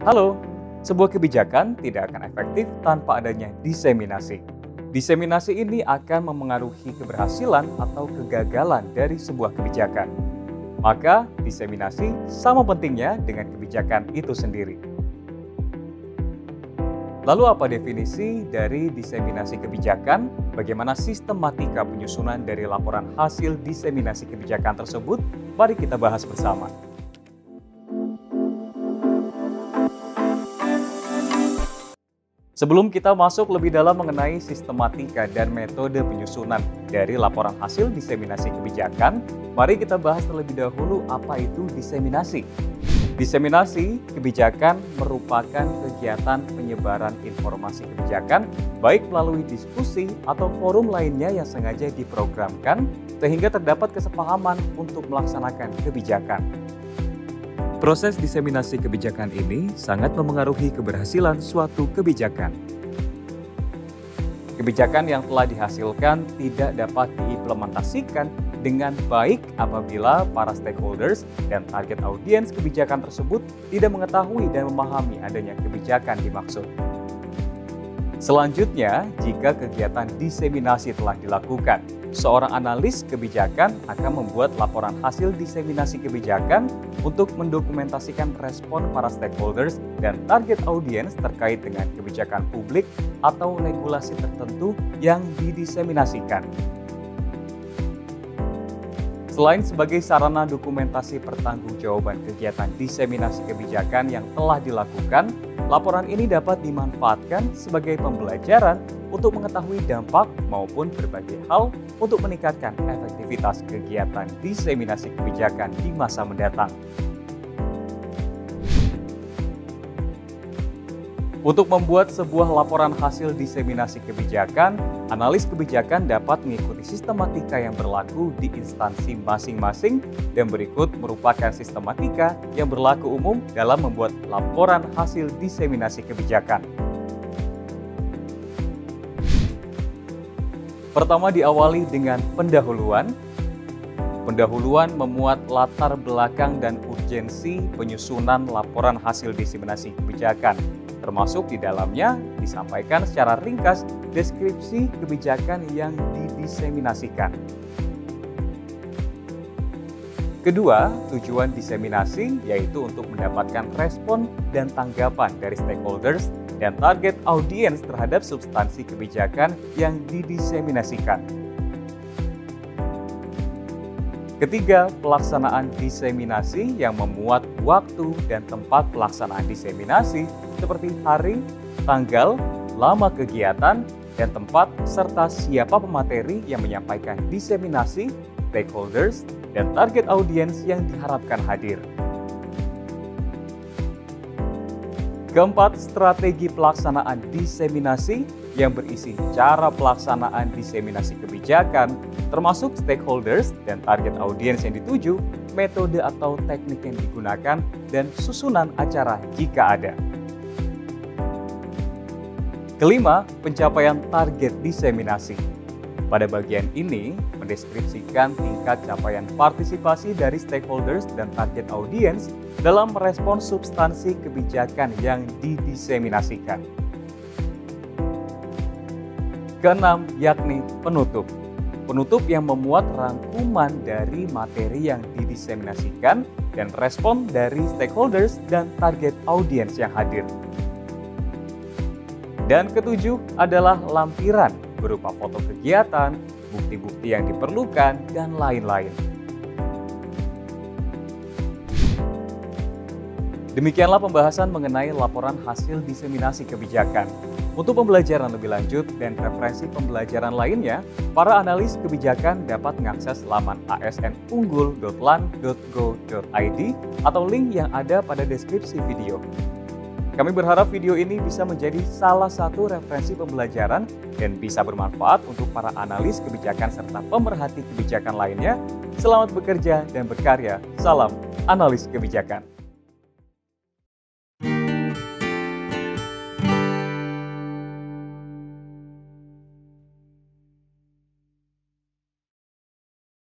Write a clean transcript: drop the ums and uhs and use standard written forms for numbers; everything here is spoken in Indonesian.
Halo, sebuah kebijakan tidak akan efektif tanpa adanya diseminasi. Diseminasi ini akan memengaruhi keberhasilan atau kegagalan dari sebuah kebijakan. Maka, diseminasi sama pentingnya dengan kebijakan itu sendiri. Lalu apa definisi dari diseminasi kebijakan? Bagaimana sistematika penyusunan dari laporan hasil diseminasi kebijakan tersebut? Mari kita bahas bersama. Sebelum kita masuk lebih dalam mengenai sistematika dan metode penyusunan dari laporan hasil diseminasi kebijakan, mari kita bahas terlebih dahulu apa itu diseminasi. Diseminasi kebijakan merupakan kegiatan penyebaran informasi kebijakan, baik melalui diskusi atau forum lainnya yang sengaja diprogramkan, sehingga terdapat kesepahaman untuk melaksanakan kebijakan. Proses diseminasi kebijakan ini sangat memengaruhi keberhasilan suatu kebijakan. Kebijakan yang telah dihasilkan tidak dapat diimplementasikan dengan baik apabila para stakeholders dan target audiens kebijakan tersebut tidak mengetahui dan memahami adanya kebijakan dimaksud. Selanjutnya, jika kegiatan diseminasi telah dilakukan, seorang analis kebijakan akan membuat laporan hasil diseminasi kebijakan untuk mendokumentasikan respon para stakeholders dan target audiens terkait dengan kebijakan publik atau regulasi tertentu yang didiseminasikan. Selain sebagai sarana dokumentasi pertanggungjawaban kegiatan diseminasi kebijakan yang telah dilakukan, laporan ini dapat dimanfaatkan sebagai pembelajaran untuk mengetahui dampak maupun berbagai hal untuk meningkatkan efektivitas kegiatan diseminasi kebijakan di masa mendatang. Untuk membuat sebuah laporan hasil diseminasi kebijakan, analis kebijakan dapat mengikuti sistematika yang berlaku di instansi masing-masing dan berikut merupakan sistematika yang berlaku umum dalam membuat laporan hasil diseminasi kebijakan. Pertama, diawali dengan pendahuluan. Pendahuluan memuat latar belakang dan urgensi penyusunan laporan hasil diseminasi kebijakan. Termasuk di dalamnya disampaikan secara ringkas deskripsi kebijakan yang didiseminasikan. Kedua, tujuan diseminasi yaitu untuk mendapatkan respon dan tanggapan dari stakeholders dan target audiens terhadap substansi kebijakan yang didiseminasikan. Ketiga, pelaksanaan diseminasi yang memuat waktu dan tempat pelaksanaan diseminasi seperti hari, tanggal, lama kegiatan, dan tempat serta siapa pemateri yang menyampaikan diseminasi, stakeholders, dan target audiens yang diharapkan hadir. Keempat, strategi pelaksanaan diseminasi yang berisi cara pelaksanaan diseminasi kebijakan, termasuk stakeholders dan target audiens yang dituju, metode atau teknik yang digunakan, dan susunan acara jika ada. Kelima, pencapaian target diseminasi. Pada bagian ini, mendeskripsikan tingkat capaian partisipasi dari stakeholders dan target audiens dalam merespon substansi kebijakan yang didiseminasikan. Keenam, yakni penutup. Penutup yang memuat rangkuman dari materi yang didiseminasikan dan respon dari stakeholders dan target audiens yang hadir. Dan ketujuh adalah lampiran berupa foto kegiatan, bukti-bukti yang diperlukan, dan lain-lain. Demikianlah pembahasan mengenai laporan hasil diseminasi kebijakan. Untuk pembelajaran lebih lanjut dan referensi pembelajaran lainnya, para analis kebijakan dapat mengakses laman asnunggul.lan.go.id atau link yang ada pada deskripsi video. Kami berharap video ini bisa menjadi salah satu referensi pembelajaran dan bisa bermanfaat untuk para analis kebijakan serta pemerhati kebijakan lainnya. Selamat bekerja dan berkarya. Salam analis kebijakan.